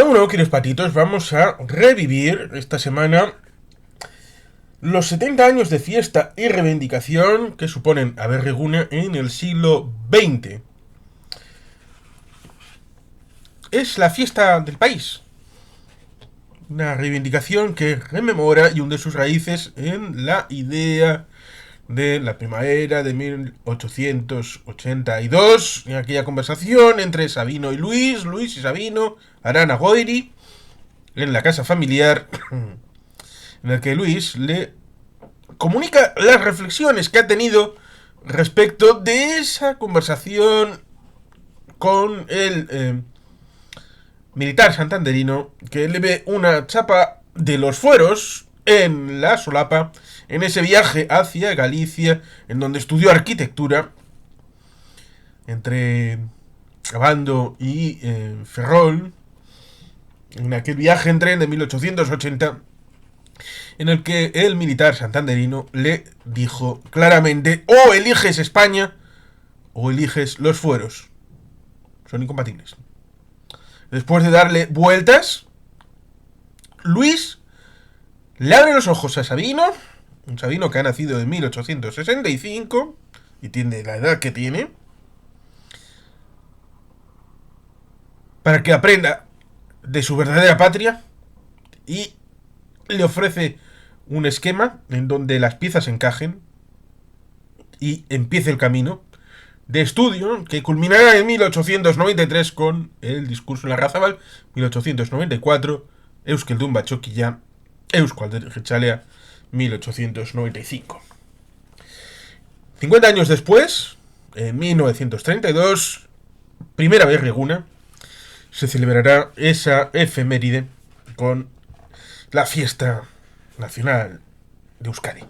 Bueno, queridos patitos, vamos a revivir esta semana los 70 años de fiesta y reivindicación que suponen Aberreguna en el siglo XX. Es la fiesta del país, una reivindicación que rememora y hunde sus raíces en la idea de la primavera de 1882, en aquella conversación entre Sabino y Luis y Sabino, Arana Goiri, en la casa familiar, en el que Luis le comunica las reflexiones que ha tenido respecto de esa conversación con el militar santanderino que le ve una chapa de los fueros en la solapa en ese viaje hacia Galicia, en donde estudió arquitectura entre Abando y Ferrol, en aquel viaje en tren de 1880, en el que el militar santanderino le dijo claramente: o eliges España o eliges los fueros. Son incompatibles. Después de darle vueltas, Luis le abre los ojos a Sabino, un Sabino que ha nacido en 1865 y tiene la edad que tiene, para que aprenda de su verdadera patria, y le ofrece un esquema en donde las piezas encajen y empiece el camino de estudio que culminará en 1893 con el discurso en la Razabal, 1894 Euskeldun Batxokia, Euskalderchalea, 1895. 50 años después, en 1932, primera vez Reguna, se celebrará esa efeméride con la fiesta nacional de Euskadi.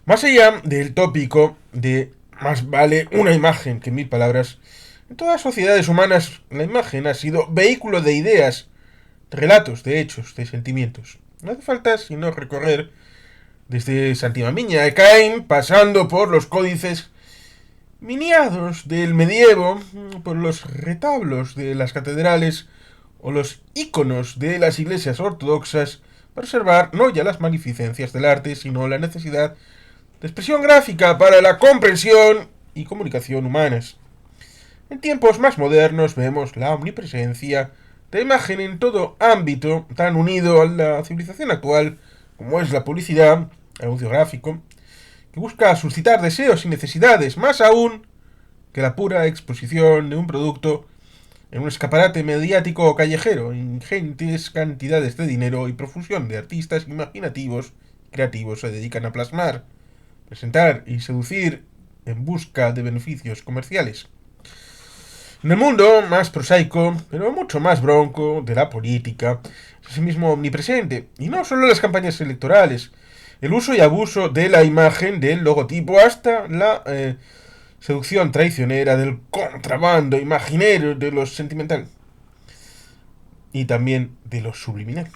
Más allá del tópico de más vale una imagen que mil palabras, en todas las sociedades humanas la imagen ha sido vehículo de ideas, de relatos, de hechos, de sentimientos. No hace falta sino recorrer desde Santimamiña de Caín, pasando por los códices miniados del medievo, por los retablos de las catedrales o los íconos de las iglesias ortodoxas, para observar no ya las magnificencias del arte, sino la necesidad de expresión gráfica para la comprensión y comunicación humanas. En tiempos más modernos vemos la omnipresencia de la imagen en todo ámbito tan unido a la civilización actual como es la publicidad, el anuncio gráfico, que busca suscitar deseos y necesidades, más aún que la pura exposición de un producto en un escaparate mediático o callejero, ingentes cantidades de dinero y profusión de artistas imaginativos y creativos se dedican a plasmar, presentar y seducir en busca de beneficios comerciales. En el mundo más prosaico, pero mucho más bronco, de la política, es asimismo omnipresente, y no solo las campañas electorales, el uso y abuso de la imagen, del logotipo, hasta la seducción traicionera del contrabando imaginero, de lo sentimental y también de lo subliminal.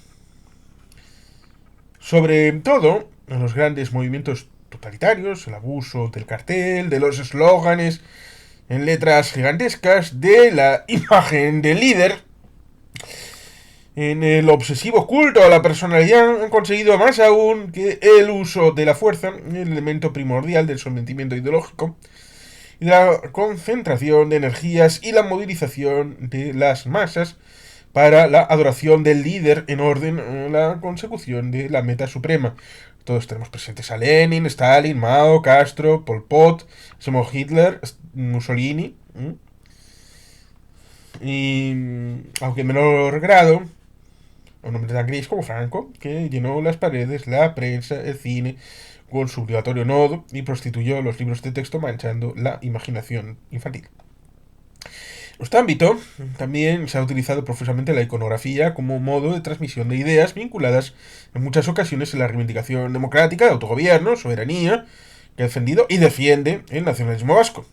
Sobre todo, en los grandes movimientos totalitarios, el abuso del cartel, de los eslóganes en letras gigantescas, de la imagen del líder, en el obsesivo culto a la personalidad, han conseguido más aún que el uso de la fuerza, el elemento primordial del sometimiento ideológico, y de la concentración de energías y la movilización de las masas para la adoración del líder en orden a la consecución de la meta suprema. Todos tenemos presentes a Lenin, Stalin, Mao, Castro, Pol Pot, Hitler, Mussolini. Y, aunque en menor grado, un hombre tan gris como Franco, que llenó las paredes, la prensa, el cine, con su obligatorio nodo y prostituyó los libros de texto manchando la imaginación infantil. En este ámbito también se ha utilizado profusamente la iconografía como modo de transmisión de ideas vinculadas en muchas ocasiones en la reivindicación democrática, de autogobierno, soberanía, que ha defendido y defiende el nacionalismo vasco.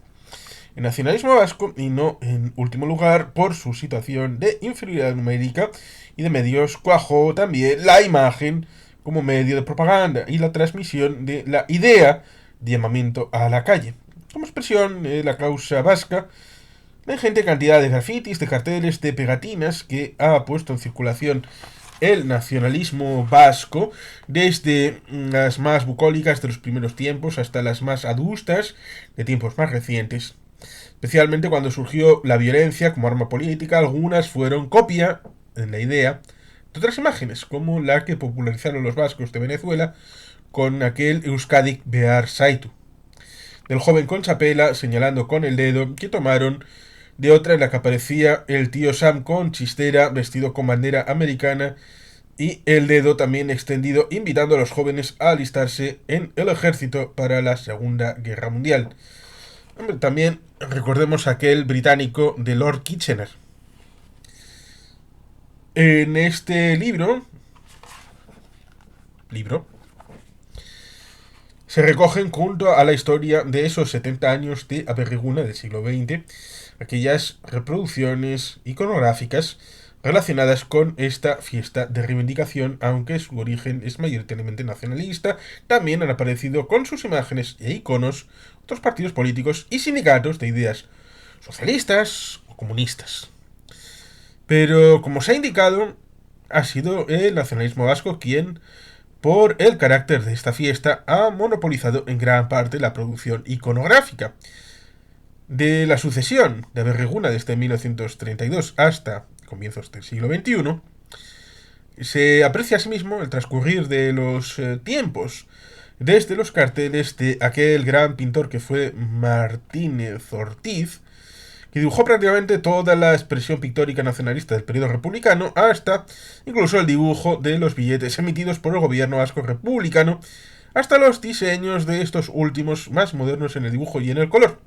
El nacionalismo vasco, y no en último lugar por su situación de inferioridad numérica y de medios, cuajó también la imagen como medio de propaganda y la transmisión de la idea de llamamiento a la calle. Como expresión de la causa vasca, la ingente cantidad de grafitis, de carteles, de pegatinas que ha puesto en circulación el nacionalismo vasco, desde las más bucólicas de los primeros tiempos hasta las más adustas de tiempos más recientes. Especialmente cuando surgió la violencia como arma política, algunas fueron copia, en la idea, de otras imágenes, como la que popularizaron los vascos de Venezuela con aquel Euskadik Behar Zaitu, del joven con chapela señalando con el dedo, que tomaron de otra en la que aparecía el tío Sam con chistera vestido con bandera americana y el dedo también extendido invitando a los jóvenes a alistarse en el ejército para la Segunda Guerra Mundial. También recordemos aquel británico de Lord Kitchener. En este libro se recogen junto a la historia de esos 70 años de Aberreguna del siglo XX, aquellas reproducciones iconográficas relacionadas con esta fiesta de reivindicación, aunque su origen es mayoritariamente nacionalista. También han aparecido con sus imágenes e iconos otros partidos políticos y sindicatos de ideas socialistas o comunistas. Pero, como se ha indicado, ha sido el nacionalismo vasco quien, por el carácter de esta fiesta, ha monopolizado en gran parte la producción iconográfica. De la sucesión de Aberreguna desde 1932 hasta comienzos del siglo XXI, se aprecia asimismo el transcurrir de los tiempos, desde los carteles de aquel gran pintor que fue Martínez Ortiz, que dibujó prácticamente toda la expresión pictórica nacionalista del periodo republicano, hasta incluso el dibujo de los billetes emitidos por el gobierno vasco republicano, hasta los diseños de estos últimos más modernos en el dibujo y en el color.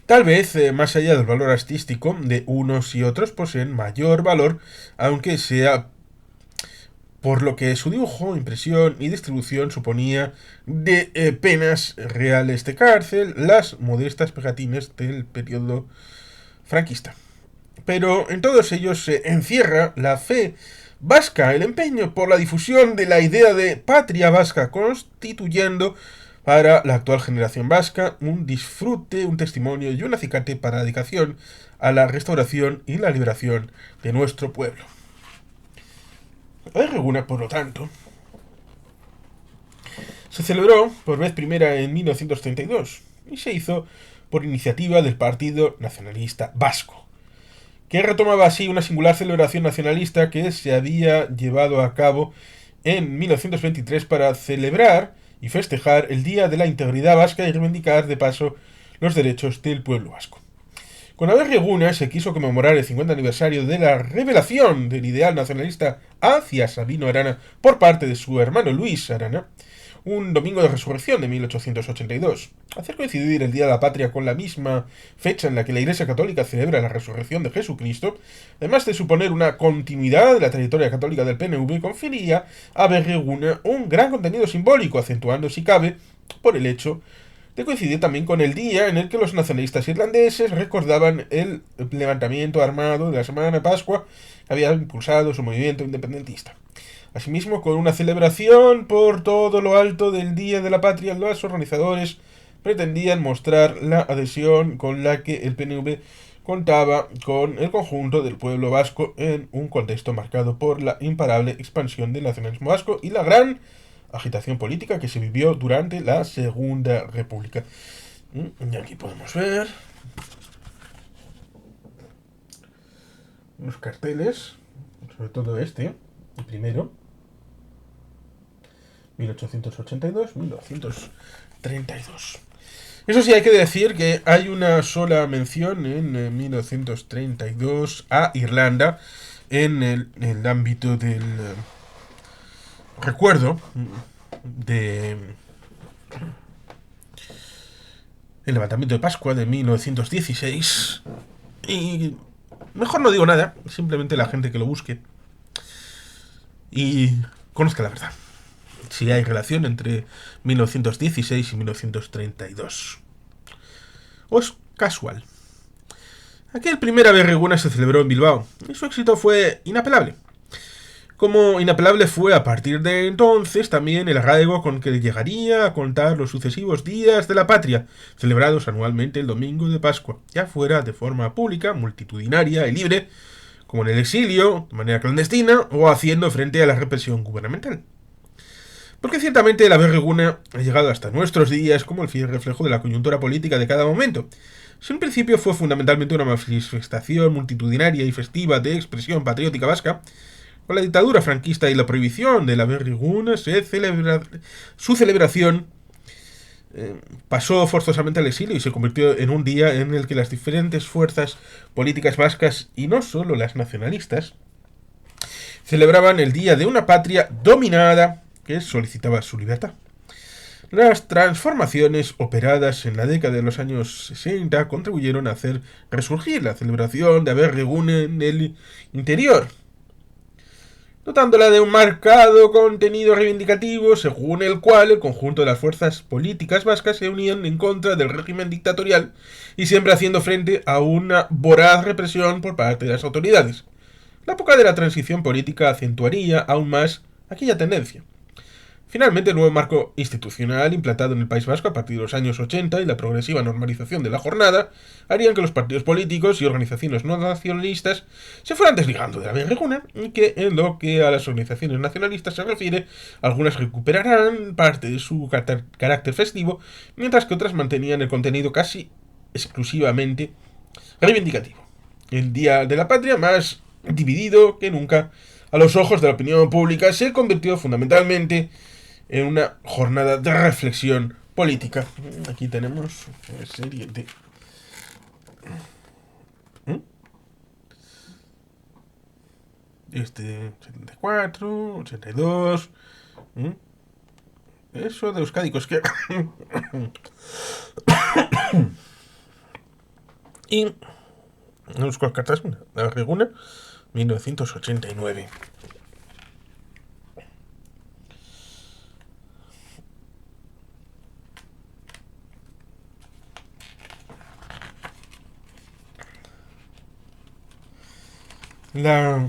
Tal vez, más allá del valor artístico de unos y otros, poseen mayor valor, aunque sea por lo que su dibujo, impresión y distribución suponía de penas reales de cárcel, las modestas pegatinas del periodo franquista. Pero en todos ellos se encierra la fe vasca, el empeño por la difusión de la idea de patria vasca, constituyendo para la actual generación vasca un disfrute, un testimonio y un acicate para la dedicación a la restauración y la liberación de nuestro pueblo. Aberreguna, por lo tanto, se celebró por vez primera en 1932 y se hizo por iniciativa del Partido Nacionalista Vasco, que retomaba así una singular celebración nacionalista que se había llevado a cabo en 1923 para celebrar y festejar el Día de la Integridad Vasca y reivindicar de paso los derechos del pueblo vasco. Con Aberreguna se quiso conmemorar el 50 aniversario de la revelación del ideal nacionalista hacia Sabino Arana por parte de su hermano Luis Arana, un domingo de resurrección de 1882. Hacer coincidir el Día de la Patria con la misma fecha en la que la Iglesia Católica celebra la resurrección de Jesucristo, además de suponer una continuidad de la trayectoria católica del PNV, confería a Aberreguna un gran contenido simbólico, acentuando, si cabe, por el hecho de coincidir también con el día en el que los nacionalistas irlandeses recordaban el levantamiento armado de la Semana de Pascua que había impulsado su movimiento independentista. Asimismo, con una celebración por todo lo alto del Día de la Patria, los organizadores pretendían mostrar la adhesión con la que el PNV contaba con el conjunto del pueblo vasco en un contexto marcado por la imparable expansión del nacionalismo vasco y la gran agitación política que se vivió durante la Segunda República. Y aquí podemos ver unos carteles, sobre todo este, el primero, 1882-1932. Eso sí, hay que decir que hay una sola mención en 1932 a Irlanda en el ámbito del recuerdo de el levantamiento de Pascua de 1916 y mejor no digo nada, simplemente la gente que lo busque y conozca la verdad, si hay relación entre 1916 y 1932 o es casual. Aquel primer Aberreguna se celebró en Bilbao y su éxito fue inapelable. Como inapelable fue a partir de entonces también el arraigo con que llegaría a contar los sucesivos días de la patria, celebrados anualmente el domingo de Pascua, ya fuera de forma pública, multitudinaria y libre, como en el exilio, de manera clandestina, o haciendo frente a la represión gubernamental. Porque ciertamente la vergüenza ha llegado hasta nuestros días como el fiel reflejo de la coyuntura política de cada momento. Si en principio fue fundamentalmente una manifestación multitudinaria y festiva de expresión patriótica vasca, con la dictadura franquista y la prohibición de la vergüenza, su celebración pasó forzosamente al exilio y se convirtió en un día en el que las diferentes fuerzas políticas vascas, y no solo las nacionalistas, celebraban el día de una patria dominada que solicitaba su libertad. Las transformaciones operadas en la década de los años 60 contribuyeron a hacer resurgir la celebración de Aberregune en el interior, dotándola de un marcado contenido reivindicativo, según el cual el conjunto de las fuerzas políticas vascas se unían en contra del régimen dictatorial y siempre haciendo frente a una voraz represión por parte de las autoridades. La época de la transición política acentuaría aún más aquella tendencia. Finalmente, el nuevo marco institucional implantado en el País Vasco a partir de los años 80 y la progresiva normalización de la jornada harían que los partidos políticos y organizaciones no nacionalistas se fueran desligando de la vergüenza y que, en lo que a las organizaciones nacionalistas se refiere, algunas recuperarán parte de su carácter festivo, mientras que otras mantenían el contenido casi exclusivamente reivindicativo. El Día de la Patria, más dividido que nunca a los ojos de la opinión pública, se convirtió fundamentalmente en una jornada de reflexión política. Aquí tenemos una serie de... Este 74, 82... Eso de Euskadicos que... y... Nos cartas la Reguna, 1989. La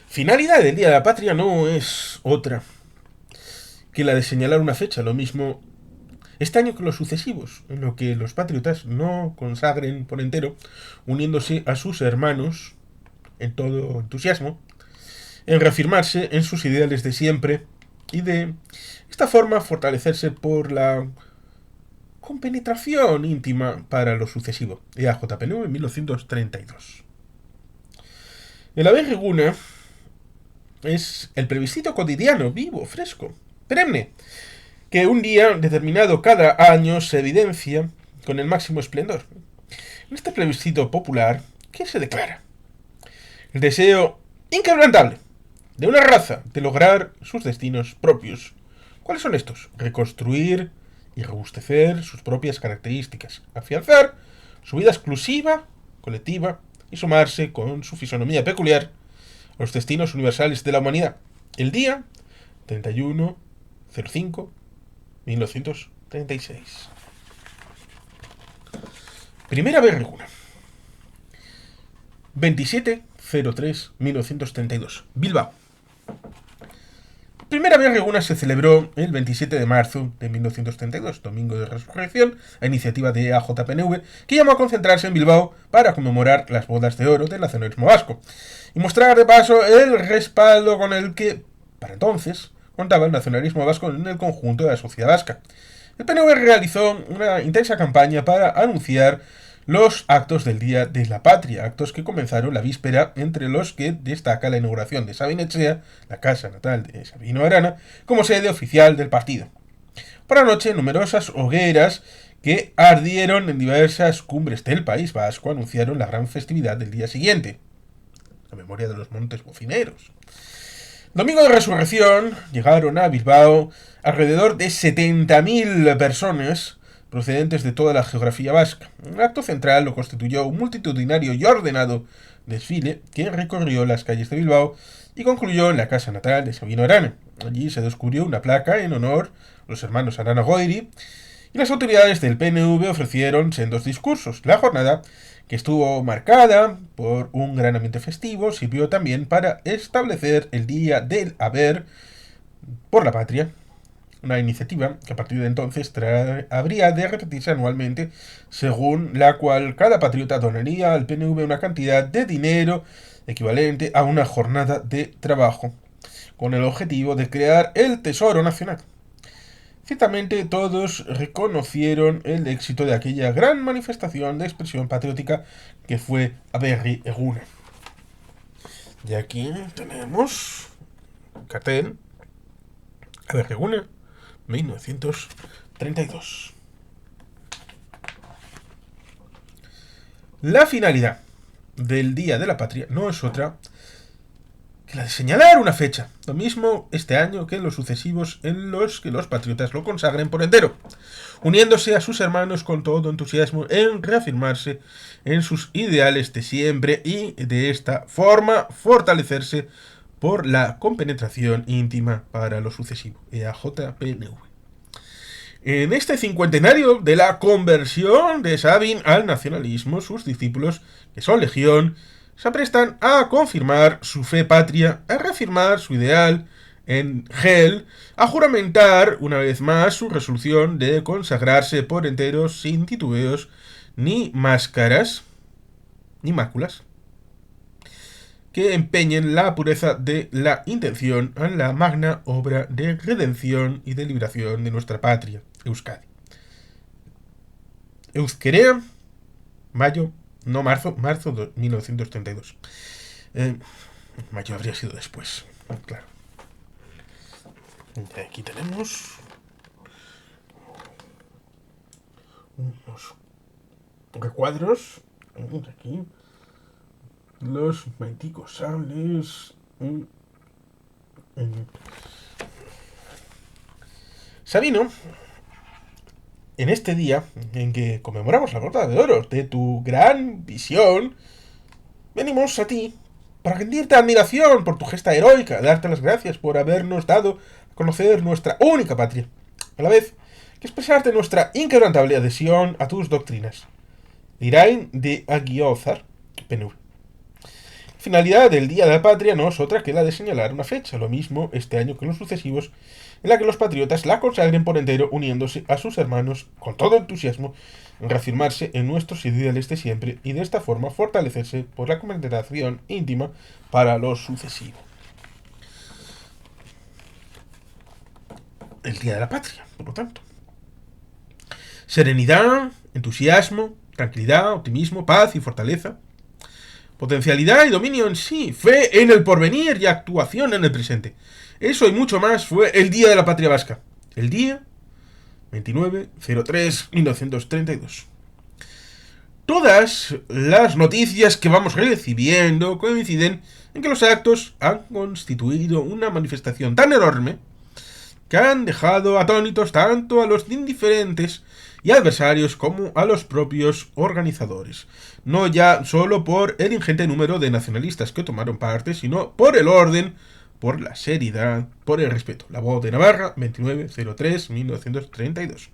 finalidad del Día de la Patria no es otra que la de señalar una fecha, lo mismo este año que los sucesivos, en lo que los patriotas no consagren por entero, uniéndose a sus hermanos en todo entusiasmo, en reafirmarse en sus ideales de siempre y de esta forma fortalecerse por la compenetración íntima para lo sucesivo. EAJPNV en 1932. El Aberreguna es el plebiscito cotidiano, vivo, fresco, perenne, que un día determinado cada año se evidencia con el máximo esplendor. En este plebiscito popular, ¿qué se declara? El deseo inquebrantable de una raza de lograr sus destinos propios. ¿Cuáles son estos? Reconstruir y robustecer sus propias características, afianzar su vida exclusiva, colectiva, y sumarse con su fisonomía peculiar a los destinos universales de la humanidad. El día 31/05/1936. Primera Berreguna. 27/03/1932. Bilbao. Primera Berreguna se celebró el 27 de marzo de 1932, domingo de resurrección, a iniciativa de AJPNV, que llamó a concentrarse en Bilbao para conmemorar las bodas de oro del nacionalismo vasco y mostrar de paso el respaldo con el que, para entonces, contaba el nacionalismo vasco en el conjunto de la sociedad vasca. El PNV realizó una intensa campaña para anunciar los actos del Día de la Patria, actos que comenzaron la víspera, entre los que destaca la inauguración de Sabin Etxea, la casa natal de Sabino Arana, como sede oficial del partido. Por la noche, numerosas hogueras que ardieron en diversas cumbres del País Vasco anunciaron la gran festividad del día siguiente, la memoria de los montes bocineros. Domingo de Resurrección llegaron a Bilbao alrededor de 70.000 personas procedentes de toda la geografía vasca. El acto central lo constituyó un multitudinario y ordenado desfile que recorrió las calles de Bilbao y concluyó en la casa natal de Sabino Arana. Allí se descubrió una placa en honor a los hermanos Arana Goiri y las autoridades del PNV ofrecieron sendos discursos. La jornada, que estuvo marcada por un gran ambiente festivo, sirvió también para establecer el Día del Haber por la Patria, una iniciativa que a partir de entonces habría de repetirse anualmente, según la cual cada patriota donaría al PNV una cantidad de dinero equivalente a una jornada de trabajo, con el objetivo de crear el Tesoro Nacional. Ciertamente todos reconocieron el éxito de aquella gran manifestación de expresión patriótica que fue Aberri Eguna. Y aquí tenemos un cartel, Aberri Eguna, 1932. La finalidad del Día de la Patria no es otra que la de señalar una fecha, lo mismo este año que en los sucesivos en los que los patriotas lo consagren por entero, uniéndose a sus hermanos con todo entusiasmo en reafirmarse en sus ideales de siempre y de esta forma fortalecerse por la compenetración íntima para lo sucesivo. EAJPNV. En este cincuentenario de la conversión de Sabin al nacionalismo, sus discípulos, que son legión, se aprestan a confirmar su fe patria, a reafirmar su ideal en Gel, a juramentar una vez más su resolución de consagrarse por entero sin titubeos, ni máscaras, ni máculas, que empeñen la pureza de la intención en la magna obra de redención y de liberación de nuestra patria, Euskadi. Euskera, marzo de 1932. Mayo habría sido después, claro. Aquí tenemos unos recuadros. Aquí los maiticos sables. Sabino, en este día en que conmemoramos la Bota de Oro de tu gran visión, venimos a ti para rendirte admiración por tu gesta heroica, darte las gracias por habernos dado a conocer nuestra única patria, a la vez que expresarte nuestra inquebrantable adhesión a tus doctrinas. Irain de Aguiozar, PNV. La finalidad del Día de la Patria no es otra que la de señalar una fecha, lo mismo este año que en los sucesivos, en la que los patriotas la consagren por entero uniéndose a sus hermanos con todo entusiasmo en reafirmarse en nuestros ideales de siempre y de esta forma fortalecerse por la compenetración íntima para lo sucesivo. El Día de la Patria, por lo tanto. Serenidad, entusiasmo, tranquilidad, optimismo, paz y fortaleza. Potencialidad y dominio en sí, fe en el porvenir y actuación en el presente. Eso y mucho más fue el Día de la Patria Vasca. El día 29/03/1932. Todas las noticias que vamos recibiendo coinciden en que los actos han constituido una manifestación tan enorme que han dejado atónitos tanto a los indiferentes y adversarios como a los propios organizadores. No ya solo por el ingente número de nacionalistas que tomaron parte, sino por el orden, por la seriedad, por el respeto. La Voz de Navarra, 29/03/1932.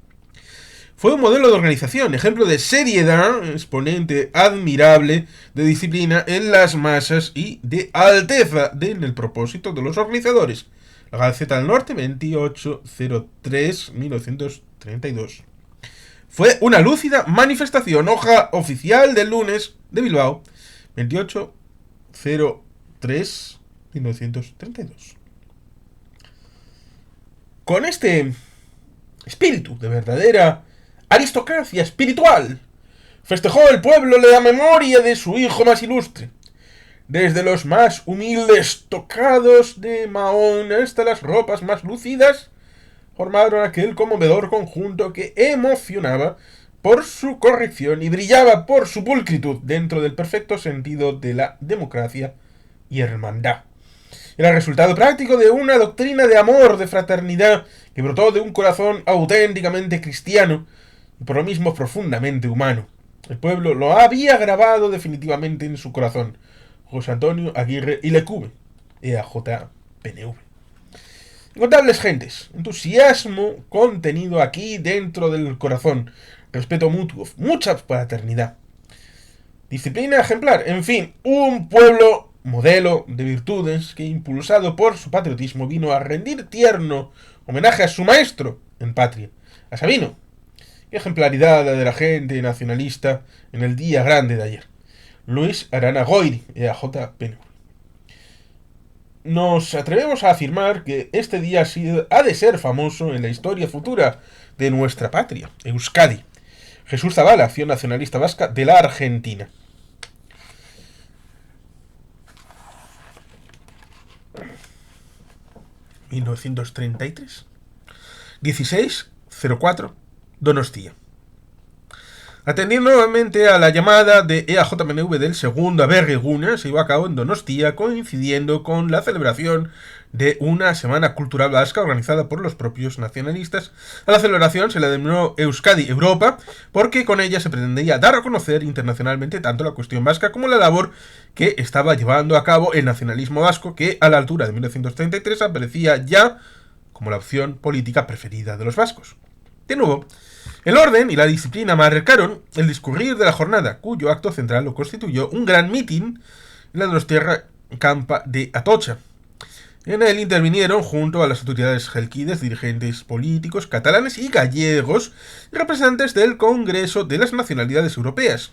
Fue un modelo de organización, ejemplo de seriedad, exponente admirable de disciplina en las masas y de alteza en el propósito de los organizadores. La Gaceta del Norte, 28/03/1932. Fue una lúcida manifestación, hoja oficial del lunes de Bilbao, 28/03/1932. Con este espíritu de verdadera aristocracia espiritual, festejó el pueblo la memoria de su hijo más ilustre. Desde los más humildes tocados de Mahón hasta las ropas más lúcidas, formaron aquel conmovedor conjunto que emocionaba por su corrección y brillaba por su pulcritud dentro del perfecto sentido de la democracia y hermandad. Era el resultado práctico de una doctrina de amor, de fraternidad, que brotó de un corazón auténticamente cristiano y por lo mismo profundamente humano. El pueblo lo había grabado definitivamente en su corazón. José Antonio Aguirre y Lecube, EAJPNV. Incontables gentes, entusiasmo contenido aquí dentro del corazón, respeto mutuo, mucha fraternidad, disciplina ejemplar, en fin, un pueblo modelo de virtudes que, impulsado por su patriotismo, vino a rendir tierno homenaje a su maestro en patria, a Sabino. Qué ejemplaridad la de la gente nacionalista en el día grande de ayer. Luis Arana Goiri, EAJ-PNV. Nos atrevemos a afirmar que este día ha de ser famoso en la historia futura de nuestra patria, Euskadi. Jesús Zabala, Acción Nacionalista Vasca de la Argentina. ¿1933? 1604, Donostia. Atendiendo nuevamente a la llamada de EAJ-PNV del segundo Aberri-Eguna, se llevó a cabo en Donostia, coincidiendo con la celebración de una semana cultural vasca organizada por los propios nacionalistas. A la celebración se la denominó Euskadi Europa, porque con ella se pretendía dar a conocer internacionalmente tanto la cuestión vasca como la labor que estaba llevando a cabo el nacionalismo vasco, que a la altura de 1933 aparecía ya como la opción política preferida de los vascos. De nuevo, el orden y la disciplina marcaron el discurrir de la jornada, cuyo acto central lo constituyó un gran mitin en la Donostierra Campa de Atocha. En él intervinieron, junto a las autoridades gelquides, dirigentes políticos catalanes y gallegos y representantes del Congreso de las Nacionalidades Europeas.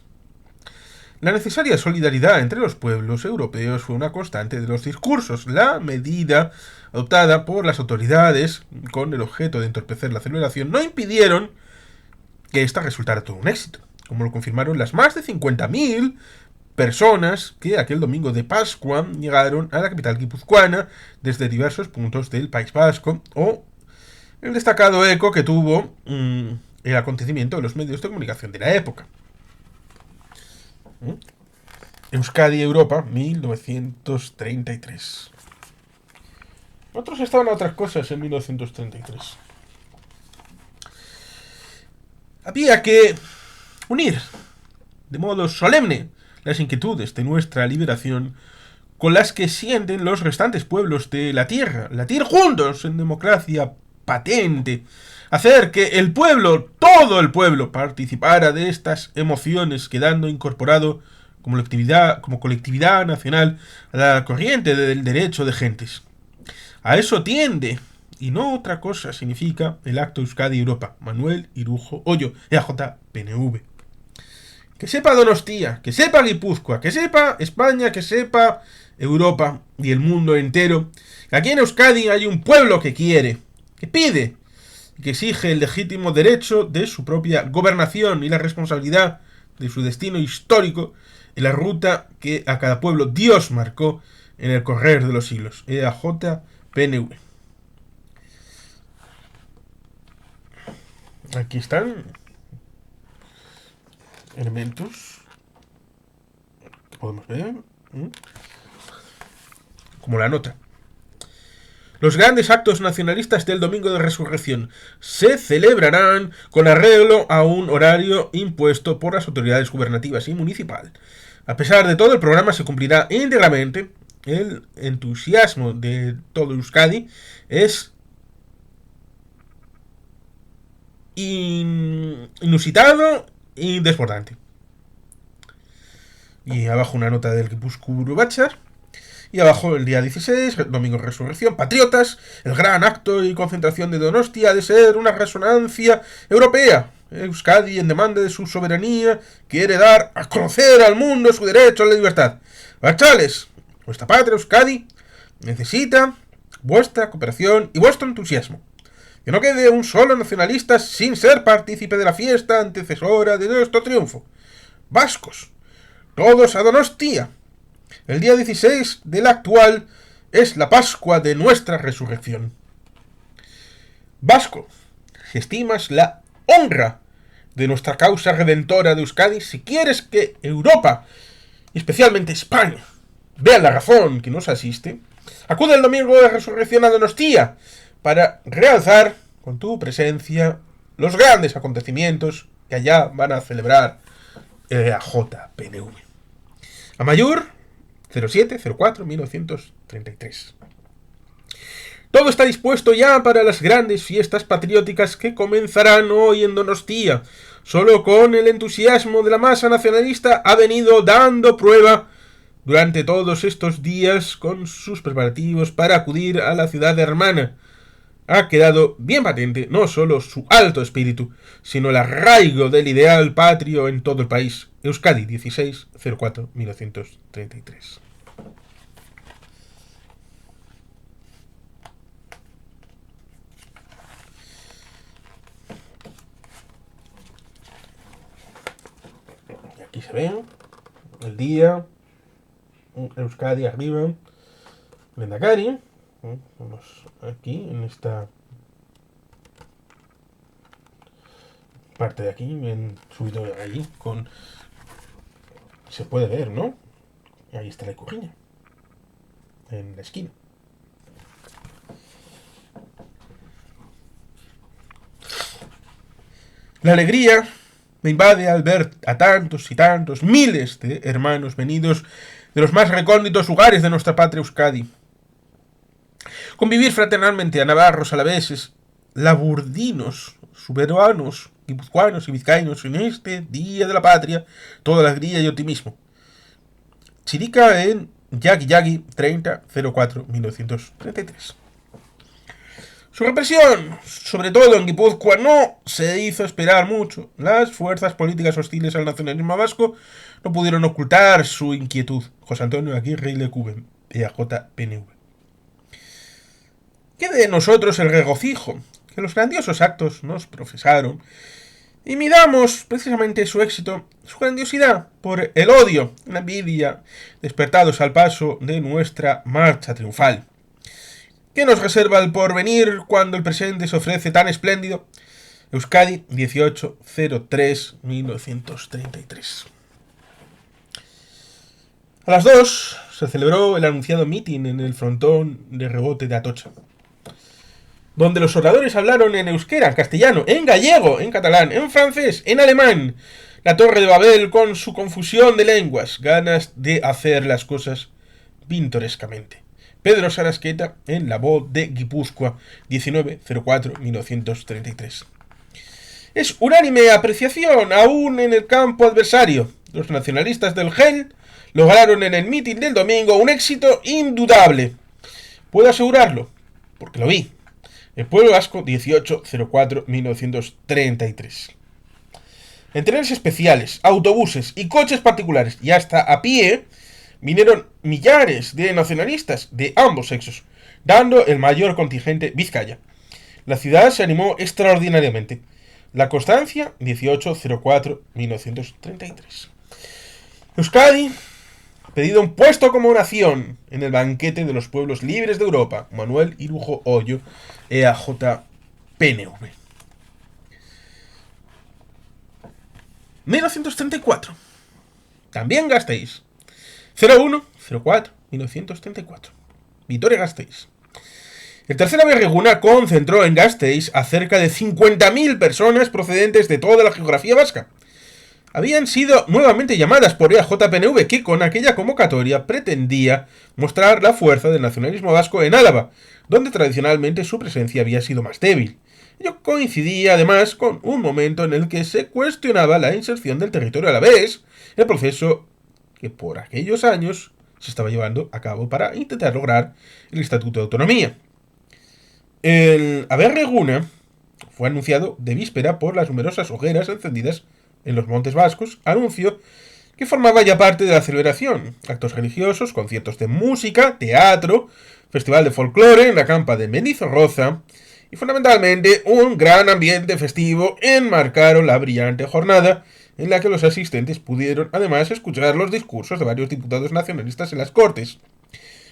La necesaria solidaridad entre los pueblos europeos fue una constante de los discursos. La medida adoptada por las autoridades con el objeto de entorpecer la celebración no impidieron que esta resultara todo un éxito, como lo confirmaron las más de 50.000 personas que aquel domingo de Pascua llegaron a la capital guipuzcoana desde diversos puntos del País Vasco, o el destacado eco que tuvo el acontecimiento en los medios de comunicación de la época. Euskadi Europa, 1933. Otros estaban a otras cosas en 1933. Había que unir de modo solemne las inquietudes de nuestra liberación con las que sienten los restantes pueblos de la tierra, latir juntos en democracia patente, hacer que el pueblo, todo el pueblo, participara de estas emociones, quedando incorporado como colectividad nacional a la corriente del derecho de gentes. A eso tiende, y no otra cosa significa el acto Euskadi Europa. Manuel Irujo Hoyo, EAJ-PNV. Que sepa Donostia, que sepa Guipúzcoa, que sepa España, que sepa Europa y el mundo entero, que aquí en Euskadi hay un pueblo que quiere, que pide, que exige el legítimo derecho de su propia gobernación y la responsabilidad de su destino histórico en la ruta que a cada pueblo Dios marcó en el correr de los siglos. EAJ-PNV. Aquí están elementos que podemos ver, como la nota. Los grandes actos nacionalistas del Domingo de Resurrección se celebrarán con arreglo a un horario impuesto por las autoridades gubernativas y municipal. A pesar de todo, el programa se cumplirá íntegramente. El entusiasmo de todo Euskadi es inusitado y desbordante. Y abajo una nota del Guipúzcoa Batzar. Y abajo el día 16, Domingo de Resurrección, patriotas, el gran acto y concentración de Donostia ha de ser una resonancia europea. Euskadi, en demanda de su soberanía, quiere dar a conocer al mundo su derecho a la libertad. Barchales, vuestra patria Euskadi necesita vuestra cooperación y vuestro entusiasmo. Que no quede un solo nacionalista sin ser partícipe de la fiesta antecesora de nuestro triunfo. Vascos, todos a Donostia. El día 16 del actual es la Pascua de nuestra resurrección. Vasco, si estimas la honra de nuestra causa redentora de Euskadi, si quieres que Europa, y especialmente España, vean la razón que nos asiste, acude el domingo de resurrección a Donostia para realzar con tu presencia los grandes acontecimientos que allá van a celebrar EAJ-PNV. Amaiur, 07-04-1933. Todo está dispuesto ya para las grandes fiestas patrióticas que comenzarán hoy en Donostia. Solo con el entusiasmo de la masa nacionalista ha venido dando prueba durante todos estos días con sus preparativos para acudir a la ciudad hermana. Ha quedado bien patente no solo su alto espíritu, sino el arraigo del ideal patrio en todo el país. Euskadi, 16-04-1933. Y aquí se ve el día, Euskadi arriba, Lehendakari. Vamos aquí en esta parte de aquí, bien subido allí, con se puede ver, ¿no? Ahí está la Ikurriña, en la esquina. La alegría me invade al ver a tantos y tantos miles de hermanos venidos de los más recónditos lugares de nuestra patria Euskadi. Convivir fraternalmente a navarros, alaveses, laburdinos, suberuanos, guipuzcoanos y vizcaínos en este Día de la Patria, toda alegría y optimismo. Chirica en Yagi 30-04-1933. Su represión, sobre todo en Guipúzcoa, no se hizo esperar mucho. Las fuerzas políticas hostiles al nacionalismo vasco no pudieron ocultar su inquietud. José Antonio Aguirre y Lecube, EAJ-PNV. ¿Qué de nosotros el regocijo que los grandiosos actos nos profesaron? Y midamos precisamente su éxito, su grandiosidad, por el odio, la envidia, despertados al paso de nuestra marcha triunfal. ¿Qué nos reserva el porvenir cuando el presente se ofrece tan espléndido? Euskadi, 18-03-1933. A las 2 se celebró el anunciado mitin en el frontón de rebote de Atocha, donde los oradores hablaron en euskera, en castellano, en gallego, en catalán, en francés, en alemán. La Torre de Babel con su confusión de lenguas, ganas de hacer las cosas pintorescamente. Pedro Sarasqueta en La Voz de Guipúzcoa, 19-04-1933. Es unánime apreciación aún en el campo adversario. Los nacionalistas del GEL lograron en el mitin del domingo un éxito indudable. Puedo asegurarlo, porque lo vi. El pueblo vasco, 18-04-1933. En trenes especiales, autobuses y coches particulares, y hasta a pie, vinieron millares de nacionalistas de ambos sexos, dando el mayor contingente Vizcaya. La ciudad se animó extraordinariamente. La Constancia, 18-04-1933. Euskadi ha pedido un puesto como nación en el banquete de los pueblos libres de Europa. Manuel Irujo Hoyo, EAJ-PNV. 1934. También Gasteiz. 01-04-1934. Vitoria-Gasteiz. El tercer Aberreguna concentró en Gasteiz a cerca de 50.000 personas procedentes de toda la geografía vasca. Habían sido nuevamente llamadas por EAJ-PNV, que con aquella convocatoria pretendía mostrar la fuerza del nacionalismo vasco en Álava, donde tradicionalmente su presencia había sido más débil. Ello coincidía además con un momento en el que se cuestionaba la inserción del territorio alavés, el proceso que por aquellos años se estaba llevando a cabo para intentar lograr el Estatuto de Autonomía. El Aberreguna fue anunciado de víspera por las numerosas hogueras encendidas en los Montes Vascos, anuncio que formaba ya parte de la celebración. Actos religiosos, conciertos de música, teatro, festival de folclore en la campa de Mendizorroza y fundamentalmente un gran ambiente festivo enmarcaron la brillante jornada en la que los asistentes pudieron además escuchar los discursos de varios diputados nacionalistas en las Cortes.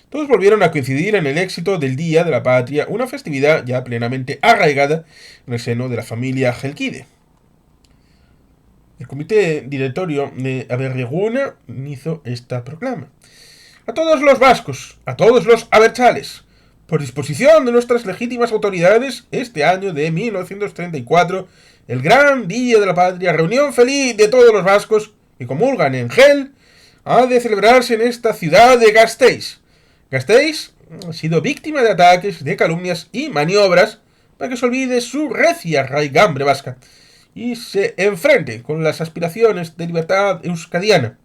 Todos volvieron a coincidir en el éxito del Día de la Patria, una festividad ya plenamente arraigada en el seno de la familia Gelkide. El comité directorio de Aberreguna hizo esta proclama. A todos los vascos, a todos los abertzales, por disposición de nuestras legítimas autoridades, este año de 1934, el gran Día de la Patria, reunión feliz de todos los vascos que comulgan en Gel, ha de celebrarse en esta ciudad de Gasteiz. Gasteiz, ha sido víctima de ataques, de calumnias y maniobras para que se olvide su recia raigambre vasca y se enfrente con las aspiraciones de libertad euskadiana.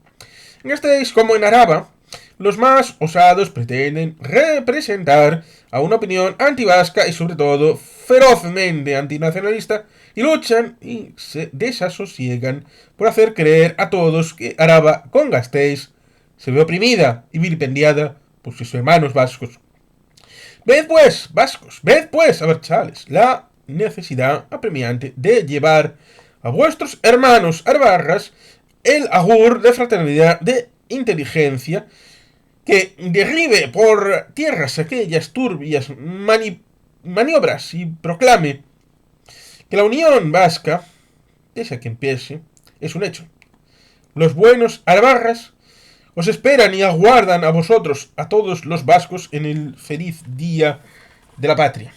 En Gasteiz, como en Araba, los más osados pretenden representar a una opinión antivasca y sobre todo ferozmente antinacionalista y luchan y se desasosiegan por hacer creer a todos que Araba con Gasteiz se ve oprimida y vilipendiada por sus hermanos vascos. Ved pues, vascos, ved pues, a ver, chavales, la necesidad apremiante de llevar a vuestros hermanos arbarras el agur de fraternidad, de inteligencia, que derribe por tierras aquellas turbias maniobras y proclame que la unión vasca, pese a que empiece, es un hecho. Los buenos arbarras os esperan y aguardan a vosotros, a todos los vascos, en el feliz día de la patria.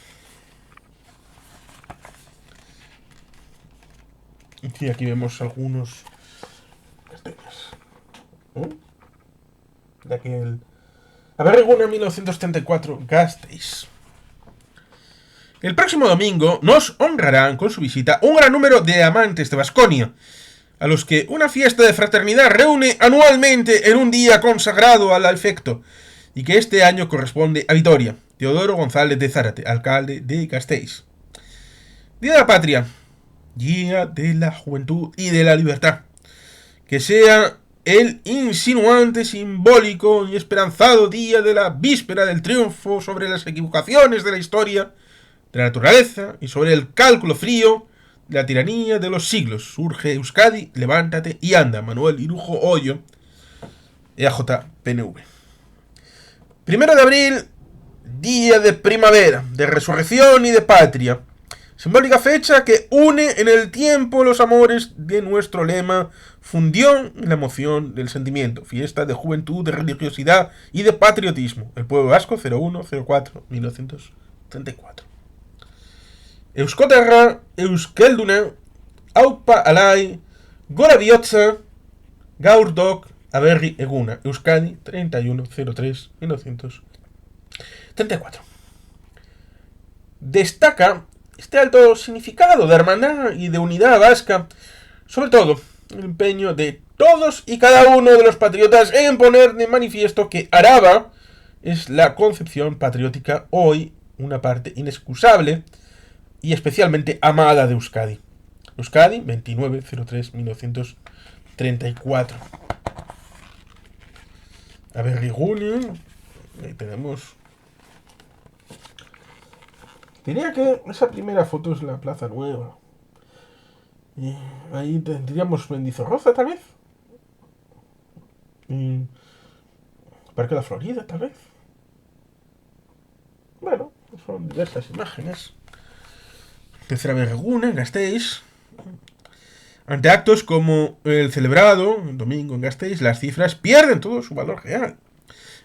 Y aquí vemos algunos de aquel Aberriguna 1934, Gasteiz. El próximo domingo nos honrarán con su visita un gran número de amantes de Baskonia, a los que una fiesta de fraternidad reúne anualmente en un día consagrado al efecto, y que este año corresponde a Vitoria. Teodoro González de Zárate, alcalde de Gasteiz. Día de la Patria, Día de la Juventud y de la Libertad. Que sea el insinuante, simbólico y esperanzado día de la víspera del triunfo sobre las equivocaciones de la historia, de la naturaleza y sobre el cálculo frío de la tiranía de los siglos. Surge Euskadi, levántate y anda. Manuel Irujo Hoyo, EAJ-PNV. 1 de abril, día de primavera, de resurrección y de patria. Simbólica fecha que une en el tiempo los amores de nuestro lema, fundión y la emoción del sentimiento, fiesta de juventud, de religiosidad y de patriotismo. El pueblo vasco, 01-04-1934. Euskoterra, Euskelduna, Aupa Alai, Gora Bihotza, Gaur Dok, Aberri Eguna, Euskadi, 31-03-1934. Destaca este alto significado de hermandad y de unidad vasca, sobre todo el empeño de todos y cada uno de los patriotas en poner de manifiesto que Araba es la concepción patriótica hoy una parte inexcusable y especialmente amada de Euskadi. Euskadi, 29-03-1934. Aberrigune, ahí tenemos. Diría que esa primera foto es la Plaza Nueva. Y ahí tendríamos Mendizorroza, tal vez. Y Parque de la Florida, tal vez. Bueno, son diversas imágenes. Tercera Aberrigune, en Gasteiz. Ante actos como el celebrado, el domingo en Gasteiz, las cifras pierden todo su valor real.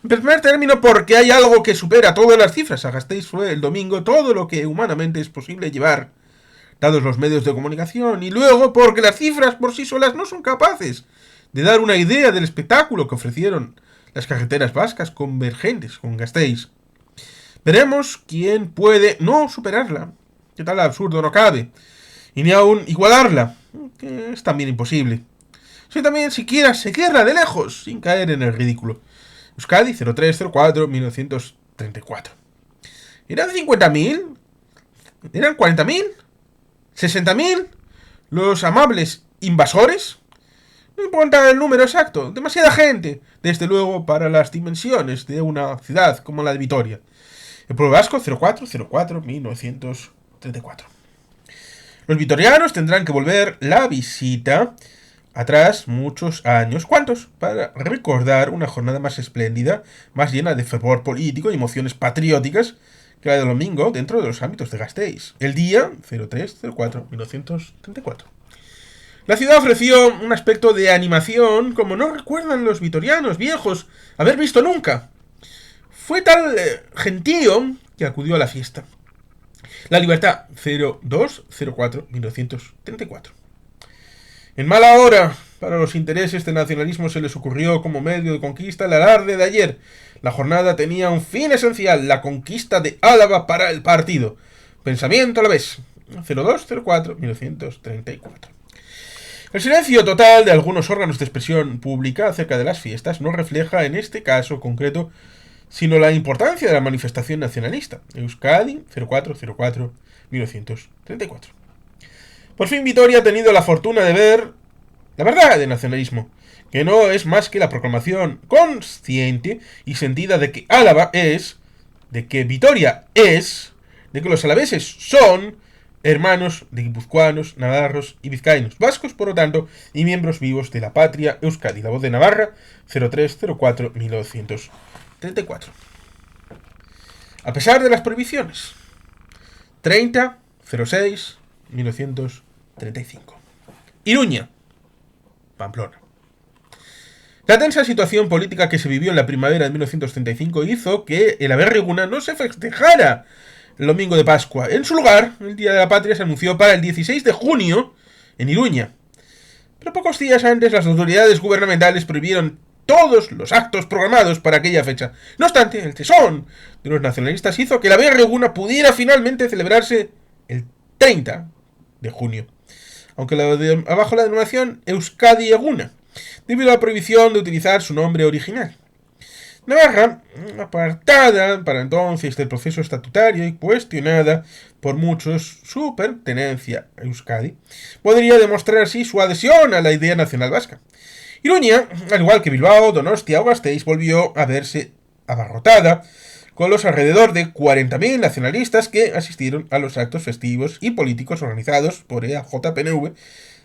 En primer término, porque hay algo que supera todas las cifras. A Gasteiz fue el domingo todo lo que humanamente es posible llevar, dados los medios de comunicación. Y luego, porque las cifras por sí solas no son capaces de dar una idea del espectáculo que ofrecieron las carreteras vascas convergentes con Gasteiz. Veremos quién puede no superarla, que tal absurdo no cabe, y ni aún igualarla, que es también imposible. Si también siquiera seguirla de lejos, sin caer en el ridículo. Euskadi, 03-04-1934. ¿Eran 50.000? ¿Eran 40.000? ¿60.000? ¿Los amables invasores? No importa el número exacto, demasiada gente, desde luego para las dimensiones de una ciudad como la de Vitoria. El pueblo vasco, 04-04-1934. Los vitorianos tendrán que volver la visita atrás muchos años. ¿Cuántos? Para recordar una jornada más espléndida, más llena de fervor político y emociones patrióticas que la del domingo dentro de los ámbitos de Gasteiz. El día 03-04-1934. La ciudad ofreció un aspecto de animación como no recuerdan los vitorianos viejos haber visto nunca. Fue tal gentío que acudió a la fiesta. La Libertad, 02-04-1934. En mala hora para los intereses del nacionalismo se les ocurrió como medio de conquista el alarde de ayer. La jornada tenía un fin esencial, la conquista de Álava para el partido. Pensamiento a la vez. 02-04-1934. El silencio total de algunos órganos de expresión pública acerca de las fiestas no refleja en este caso concreto sino la importancia de la manifestación nacionalista. Euskadi, 04-04-1934. Por fin Vitoria ha tenido la fortuna de ver la verdad del nacionalismo, que no es más que la proclamación consciente y sentida de que Álava es, de que Vitoria es, de que los alaveses son hermanos de guipuzcoanos, navarros y vizcaínos, vascos por lo tanto, y miembros vivos de la patria Euskadi. La Voz de Navarra, 03-04-1934. A pesar de las prohibiciones, 30-06-1935. Iruña, Pamplona. La tensa situación política que se vivió en la primavera de 1935 hizo que el Aberri-Eguna no se festejara el domingo de Pascua. En su lugar, el Día de la Patria se anunció para el 16 de junio en Iruña. Pero pocos días antes las autoridades gubernamentales prohibieron todos los actos programados para aquella fecha. No obstante, el tesón de los nacionalistas hizo que el Aberri-Eguna pudiera finalmente celebrarse el 30 de junio, aunque abajo la denominación Euskadi Eguna, debido a la prohibición de utilizar su nombre original. Navarra, apartada para entonces del proceso estatutario y cuestionada por muchos su pertenencia a Euskadi, podría demostrar así su adhesión a la idea nacional vasca. Iruña, al igual que Bilbao, Donostia o Gasteiz, volvió a verse abarrotada con los alrededor de 40.000 nacionalistas que asistieron a los actos festivos y políticos organizados por EAJ-PNV.